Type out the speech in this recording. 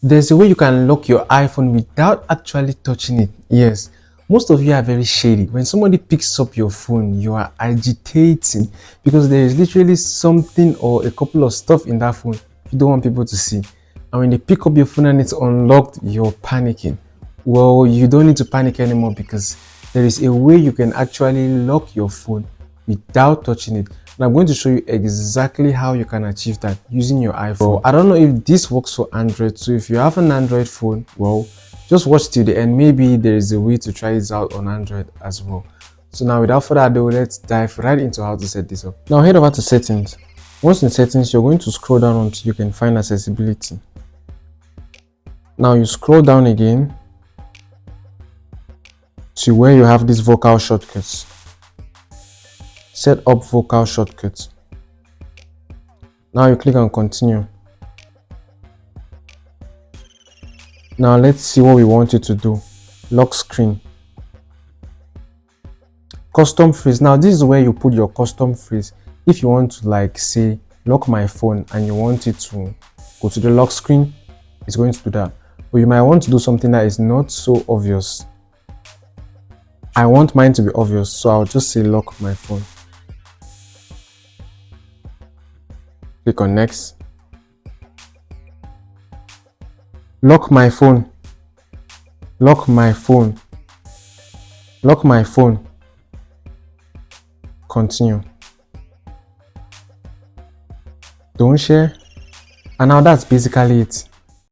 There's a way you can lock your iPhone without actually touching it. Yes, most of you are very shady. When somebody picks up your phone, you are agitating because there is literally something or a couple of stuff in that phone you don't want people to see. And when they pick up your phone and it's unlocked, you're panicking. Well, you don't need to panic anymore because there is a way you can actually lock your phone without touching it. And I'm going to show you exactly how you can achieve that using your iPhone. So I don't know if this works for Android, so if you have an Android phone, well, just watch till the end. Maybe there is a way to try this out on Android as well. So now without further ado, let's dive right into how to set this up. Now head over to settings. Once in settings, you're going to scroll down until you can find accessibility. Now you scroll down again to where you have these vocal shortcuts. Set up vocal shortcuts. Now you click on continue. Now let's see what we want you to do. Lock screen. Custom phrase. Now this is where you put your custom phrase. If you want to like say lock my phone and you want it to go to the lock screen, it's going to do that. But you might want to do something that is not so obvious. I want mine to be obvious, so I'll just say lock my phone. Click on next. Lock my phone. Lock my phone. Lock my phone. Continue. Don't share. And now that's basically it.